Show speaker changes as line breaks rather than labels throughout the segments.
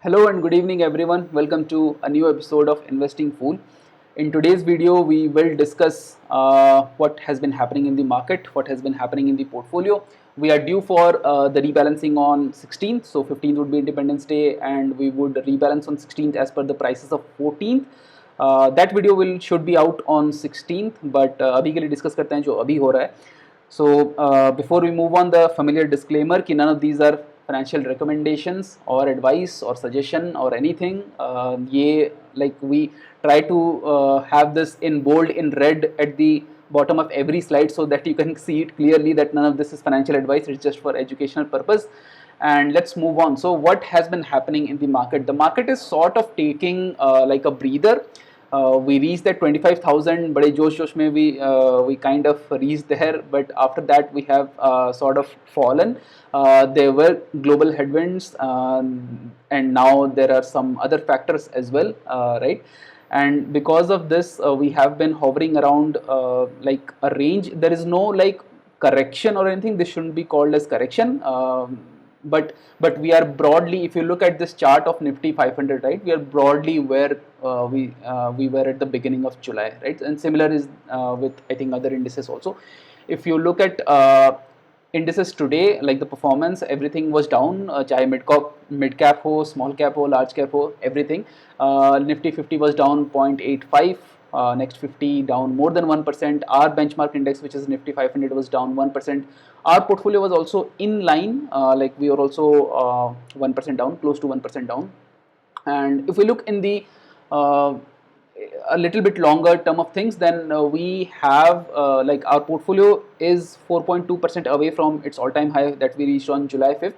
Hello and good evening everyone. Welcome to a new episode of Investing Fool. In today's video, we will discuss what has been happening in the market, what has been happening in the portfolio. We are due for the rebalancing on 16th, so 15th would be Independence Day and we would rebalance on 16th as per the prices of 14th. That video should be out on 16th, but अभी के लिए discuss करते हैं जो अभी हो रहा है. So before we move on, the familiar disclaimer कि none of these are financial recommendations or advice or suggestion or anything. ये like we try to have this in bold in red at the bottom of every slide so that you can see it clearly that none of this is financial advice. It's just for educational purpose. And let's move on. So what has been happening in the market? The market is sort of taking like a breather. We reached that 25,000 बड़े जोश में we kind of reached there, but after that we have sort of fallen. There were global headwinds and now there are some other factors as well, right? And because of this we have been hovering around like a range. There is no like correction or anything. This shouldn't be called as correction. But we are broadly, if you look at this chart of Nifty 500, right, we are broadly where we were at the beginning of July, right? And similar is with I think other indices also. If you look at indices today, like the performance, everything was down. चाहे mid cap हो, small cap हो, large cap हो, everything. Nifty 50 was down 0.85. Next 50 down more than 1%. Our benchmark index, which is Nifty 500, was down 1%. Our portfolio was also in line, like we were also 1% down, close to 1% down. And if we look in the a little bit longer term of things, then we have like our portfolio is 4.2% away from its all-time high that we reached on July 5th.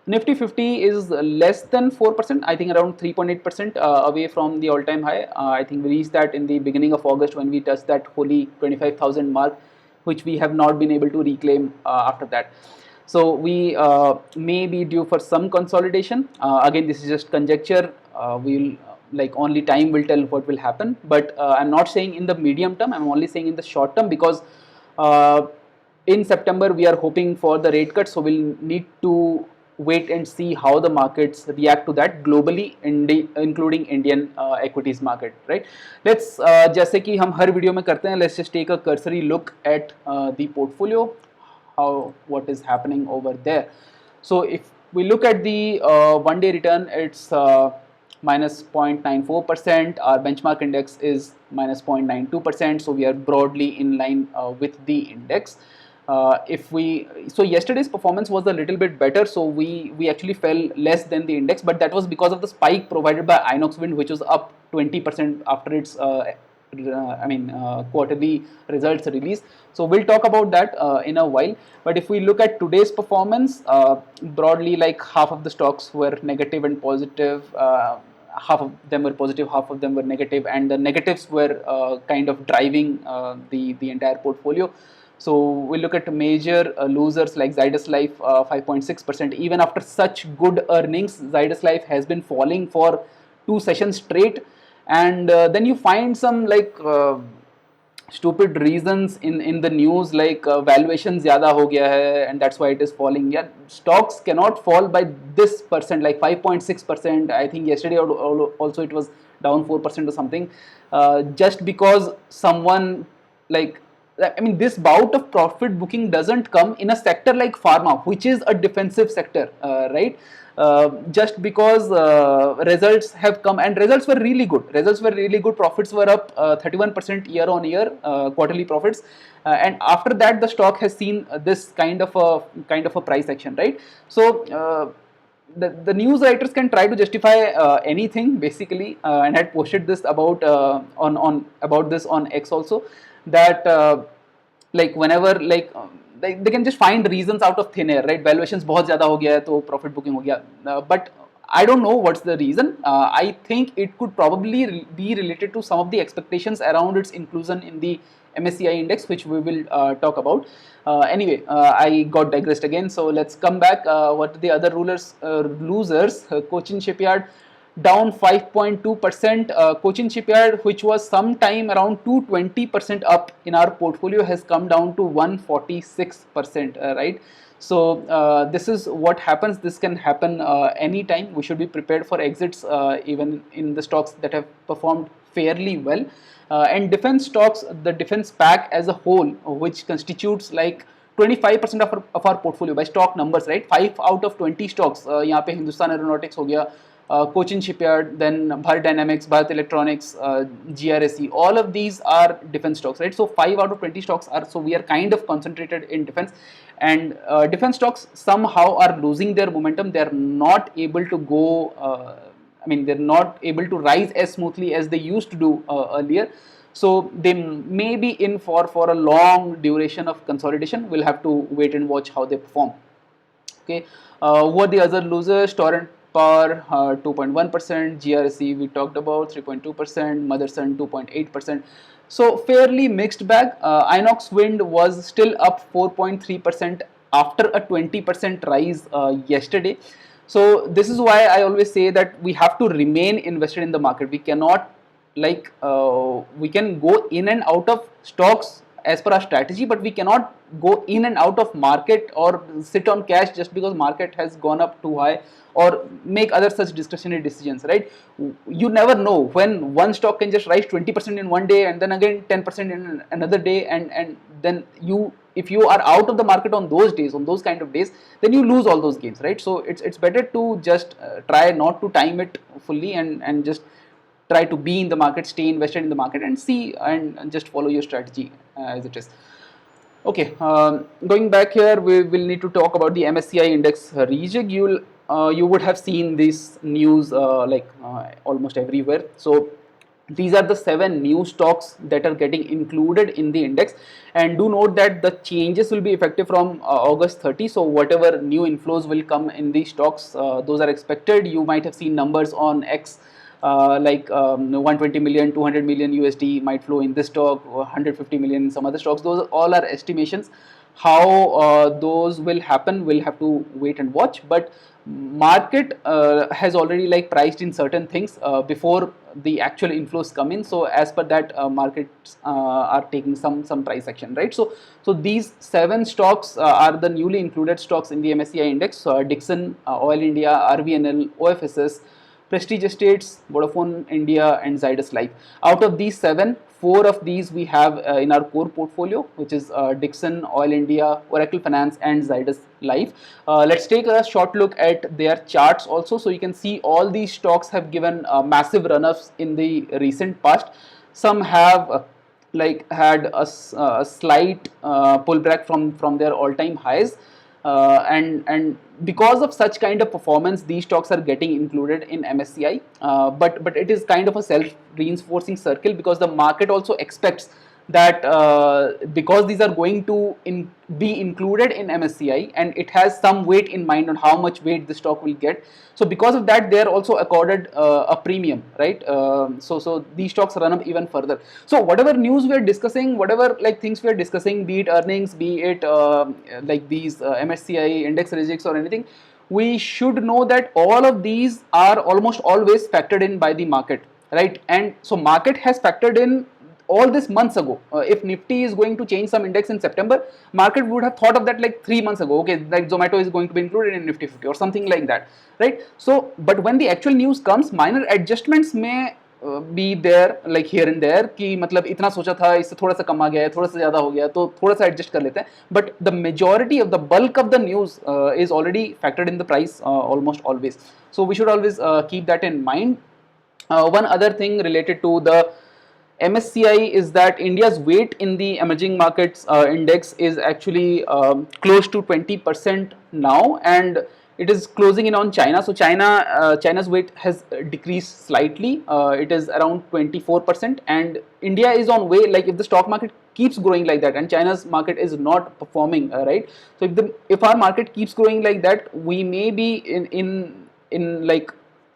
Nifty 50 is less than 4%, I think around 3.8% away from the all-time high. I think we reached that in the beginning of August when we touched that holy 25,000 mark, which we have not been able to reclaim after that. So we may be due for some consolidation. Again, this is just conjecture. We'll like only time will tell what will happen. But I'm not saying in the medium term. I'm only saying in the short term because in September we are hoping for the rate cut. So we'll need to wait and see how the markets react to that globally, including Indian equities market, right? Let's जैसे कि हम हर video में करते हैं, let's just take a cursory look at the portfolio, how what is happening over there. So if we look at the one-day return, it's minus 0.94%. Our benchmark index is minus 0.92%. So we are broadly in line with the index. So yesterday's performance was a little bit better, so we actually fell less than the index, but that was because of the spike provided by Inox Wind, which was up 20% after its quarterly results release. So we'll talk about that in a while. But if we look at today's performance, broadly like half of the stocks were negative and positive. Half of them were positive, half of them were negative, and the negatives were kind of driving the entire portfolio. So we look at major losers like Zydus Life, 5.6%. Even after such good earnings, Zydus Life has been falling for 2 sessions straight. And then you find some like stupid reasons in the news, like valuation zyada ho gaya hai and that's why it is falling. Yeah, stocks cannot fall by this percent, like 5.6%. I think yesterday also it was down 4% or something, just because someone like, I mean, this bout of profit booking doesn't come in a sector like pharma, which is a defensive sector, right? Just because results have come, and results were really good. Profits were up 31% year on year, quarterly profits, and after that the stock has seen this kind of a price action, right? So the news writers can try to justify anything basically, and had posted this about this on X also, that like whenever like they can just find reasons out of thin air, right? Valuations बहुत ज़्यादा हो गया है तो profit booking हो गया, but I don't know what's the reason. I think it could probably be related to some of the expectations around its inclusion in the MSCI index, which we will talk about. Anyway, I got digressed again, so let's come back. What are the other losers? Cochin Shipyard down 5.2%. Cochin Shipyard, which was sometime around 220% up in our portfolio, has come down to 146%, right? So this is what happens. This can happen anytime. We should be prepared for exits even in the stocks that have performed fairly well. And defense stocks, the defense pack as a whole, which constitutes like 25% of our portfolio by stock numbers, right? 5 out of 20 stocks. यहाँ पे Hindustan aeronautics हो गया, Cochin Shipyard, then Bharat Dynamics, Bharat Electronics, GRSE, all of these are defense stocks, right? So 5 out of 20 stocks are, so we are kind of concentrated in defense, and defense stocks somehow are losing their momentum. They are not able to go, they're not able to rise as smoothly as they used to do earlier. So they may be in for a long duration of consolidation. We'll have to wait and watch how they perform. Okay, who are the other losers? Torrent Power 2.1%, GRSE we talked about 3.2%, Motherson 2.8%. So fairly mixed bag. Inox Wind was still up 4.3% after a 20% rise yesterday. So this is why I always say that we have to remain invested in the market. We cannot we can go in and out of stocks as per our strategy, but we cannot go in and out of market or sit on cash just because market has gone up too high, or make other such discretionary decisions, right? You never know when one stock can just rise 20% in one day and then again 10% in another day, and then if you are out of the market on those days, on those kind of days, then you lose all those gains, right? So it's better to just try not to time it fully and just try to be in the market, stay invested in the market, and see and just follow your strategy as it is. Okay, going back here, we will need to talk about the MSCI index rejig. You would have seen this news almost everywhere. So these are the 7 new stocks that are getting included in the index, and do note that the changes will be effective from August 30. So whatever new inflows will come in these stocks, those are expected. You might have seen numbers on X, 120 million, 200 million USD might flow in this stock, 150 million in some other stocks. Those all are estimations. How those will happen, we'll have to wait and watch. But market has already priced in certain things before the actual inflows come in. So as per that, markets are taking some price action, right? So these 7 stocks are the newly included stocks in the MSCI index. Dixon, Oil India, RVNL, OFSS, Prestige Estates, Vodafone India, and Zydus Life. Out of these 7, 4 of these we have in our core portfolio, which is Dixon, Oil India, Oracle Finance, and Zydus Life. Let's take a short look at their charts also. So you can see all these stocks have given massive run-ups in the recent past. Some have had a slight pullback from their all-time highs. And because of such kind of performance, these stocks are getting included in MSCI, but it is kind of a self-reinforcing circle, because the market also expects that because these are going to be included in MSCI, and it has some weight in mind on how much weight the stock will get. So because of that, they are also accorded a premium, right? So these stocks run up even further. So whatever news we are discussing, whatever things we are discussing, be it earnings, be it these MSCI index rejigs or anything, we should know that all of these are almost always factored in by the market, right? And so market has factored in all this months ago. If Nifty is going to change some index in September, market would have thought of that 3 months ago. Okay, Zomato is going to be included in Nifty 50 or something like that, right? So, but when the actual news comes, minor adjustments may be there here and there, कि मतलब इतना सोचा था, इससे थोड़ा सा कम आ गया है, थोड़ा सा ज़्यादा हो गया, तो थोड़ा सा adjust कर लेते हैं. But the majority of the bulk of the news is already factored in the price almost always. So we should always keep that in mind. One other thing related to the MSCI is that India's weight in the emerging markets index is actually close to 20% now, and it is closing in on China. So China's weight has decreased slightly. It is around 24%, and India is on way. If the stock market keeps growing like that and China's market is not performing, right? So if our market keeps growing like that, we may be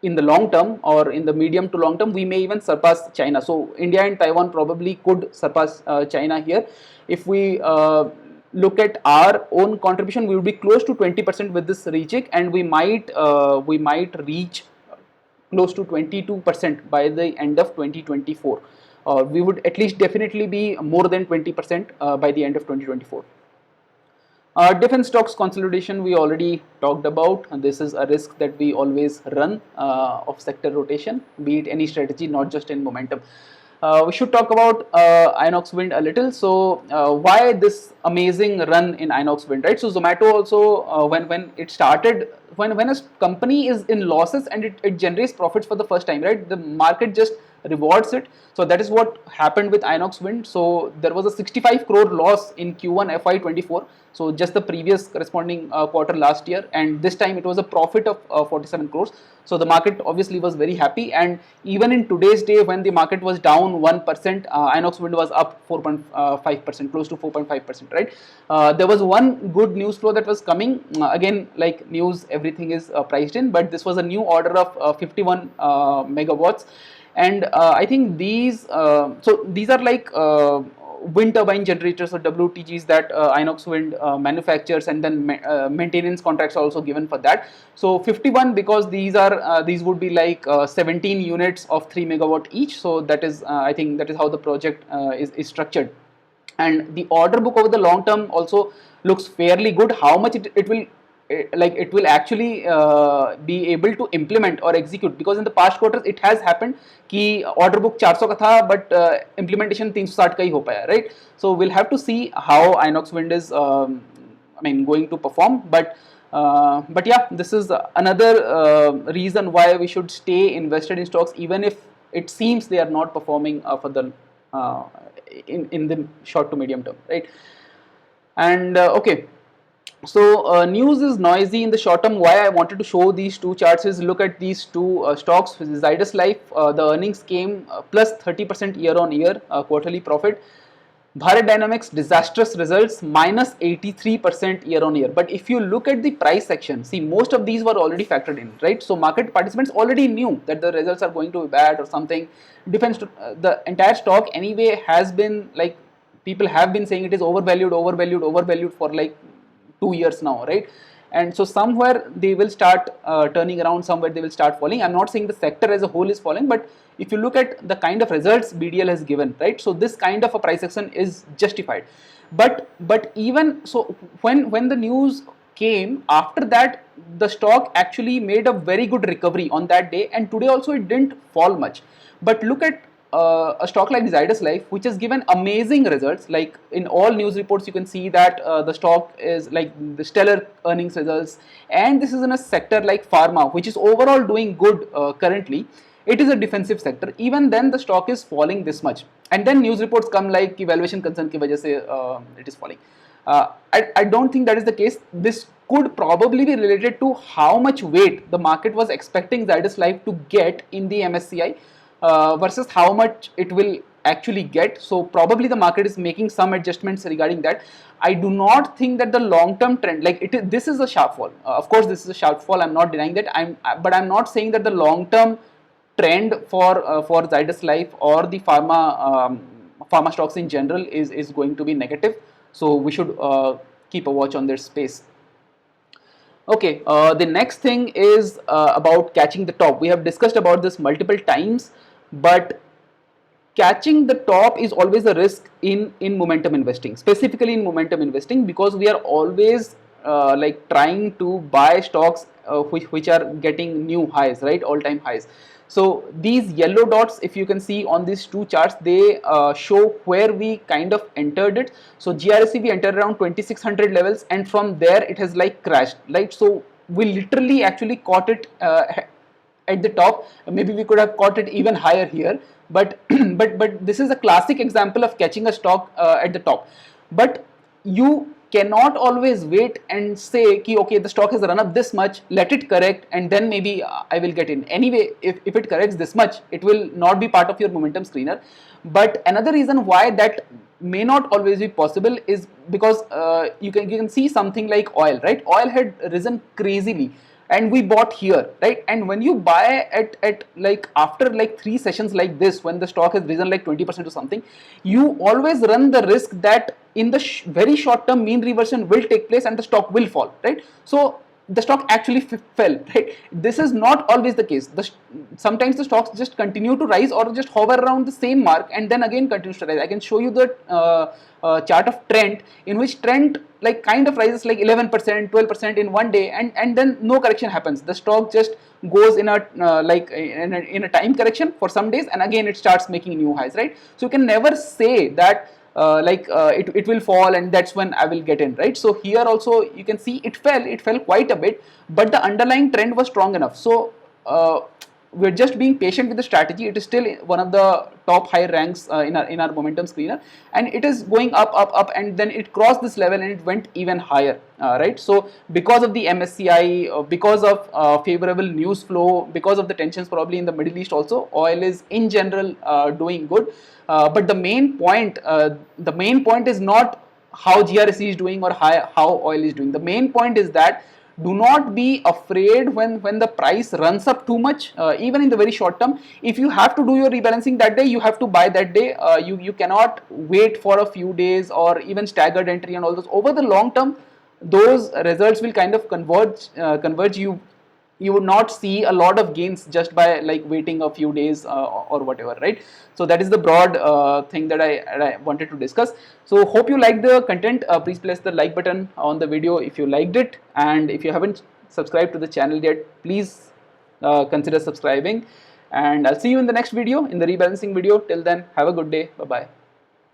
in the long term or in the medium to long term, we may even surpass China. So India and Taiwan probably could surpass China here. If we look at our own contribution, we will be close to 20% with this rejig, and we might reach close to 22% by the end of 2024. We would at least definitely be more than 20% by the end of 2024. Defense stocks consolidation we already talked about. This is a risk that we always run of sector rotation, be it any strategy, not just in momentum. We should talk about Inox Wind a little. So why this amazing run in Inox Wind, right? So Zomato also, when it started, when a company is in losses and it generates profits for the first time, right? The market just rewards it. So that is what happened with Inox Wind. So there was a 65 crore loss in Q1 FY24. So just the previous corresponding quarter last year, and this time it was a profit of 47 crores. So the market obviously was very happy, and even in today's day when the market was down 1%, Inox Wind was up 4.5%, close to 4.5%, right? There was one good news flow that was coming. Again, like news, everything is priced in, but this was a new order of 51 megawatts. And I think these, so these are like wind turbine generators or WTGs that Inox Wind manufactures, and then maintenance contracts are also given for that. So 51, because these are these would be like 17 units of 3 megawatt each. So that is I think that is how the project is structured. And the order book over the long term also looks fairly good. How much it will like it will actually be able to implement or execute, because in the past quarters it has happened कि order book 400 का था, but implementation 360 का ही हो पाया, right? So we'll have to see how Inox Wind is I mean going to perform, but yeah, this is another reason why we should stay invested in stocks even if it seems they are not performing for the in the short to medium term, right? And okay, so news is noisy in the short term. Why I wanted to show these two charts is look at these two stocks. Zydus Life, the earnings came plus 30% year on year quarterly profit. Bharat Dynamics, disastrous results, minus 83% year on year. But if you look at the price section, see, most of these were already factored in, right? So market participants already knew that the results are going to be bad or something. Defense, the entire stock anyway has been like, people have been saying it is overvalued for like 2 years now, right? And so somewhere they will start turning around, somewhere they will start falling. I'm not saying the sector as a whole is falling, but if you look at the kind of results BDL has given, right? So this kind of a price action is justified. But even so, when the news came after that, the stock actually made a very good recovery on that day, and today also it didn't fall much. But look at a stock like Zydus Life, which has given amazing results. Like in all news reports, you can see that the stock is like the stellar earnings results, and this is in a sector like pharma, which is overall doing good currently. It is a defensive sector. Even then, the stock is falling this much, and then news reports come like valuation concern की वजह से it is falling. I don't think that is the case. This could probably be related to how much weight the market was expecting Zydus Life to get in the MSCI. Versus how much it will actually get. So probably the market is making some adjustments regarding that. I do not think that the long-term trend, like this is a sharp fall. Of course, this is a sharp fall. I'm not denying that. But I'm not saying that the long-term trend for Zydus Life or the pharma stocks in general is going to be negative. So we should keep a watch on their space. Okay, the next thing is about catching the top. We have discussed about this multiple times, but catching the top is always a risk in momentum investing, specifically in momentum investing, because we are always like trying to buy stocks which are getting new highs, right, all-time highs. So these yellow dots, if you can see on these two charts, they show where we kind of entered it. So GRSC we entered around 2600 levels, and from there it has like crashed, right? So we literally actually caught it at the top. Maybe we could have caught it even higher here, but but this is a classic example of catching a stock at the top. But you cannot always wait and say ki, okay, the stock has run up this much, let it correct, and then maybe I will get in. Anyway, if it corrects this much, it will not be part of your momentum screener. But another reason why that may not always be possible is because you can see something like oil, right? Oil had risen crazily, and we bought here, right? And when you buy at like after like 3 sessions like this, when the stock has risen like 20% or something, you always run the risk that in the very short term mean reversion will take place and the stock will fall, right? So the stock actually fell, right? This is not always the case. Sometimes the stocks just continue to rise or just hover around the same mark and then again continues to rise. I can show you the chart of Trent, in which Trent like kind of rises like 11%, 12% in one day, and then no correction happens. The stock just goes in a like in a time correction for some days, and again it starts making new highs, right? So you can never say that it will fall and that's when I will get in, right? So here also you can see it fell quite a bit, but the underlying trend was strong enough. So we're just being patient with the strategy. It is still one of the top high ranks in our momentum screener, and it is going up, and then it crossed this level and it went even higher, right? So because of the MSCI, because of favorable news flow, because of the tensions probably in the Middle East also, oil is in general doing good. But the main point is not how GRSE is doing or how oil is doing. The main point is that do not be afraid when the price runs up too much, even in the very short term. If you have to do your rebalancing that day, you have to buy that day. You cannot wait for a few days or even staggered entry and all those. Over the long term, those results will kind of converge. You would not see a lot of gains just by like waiting a few days or whatever, right? So that is the broad thing that I wanted to discuss. So hope you liked the content. Please press the like button on the video if you liked it, and if you haven't subscribed to the channel yet, please consider subscribing, and I'll see you in the next video, in the rebalancing video. Till then, have a good day. Bye bye.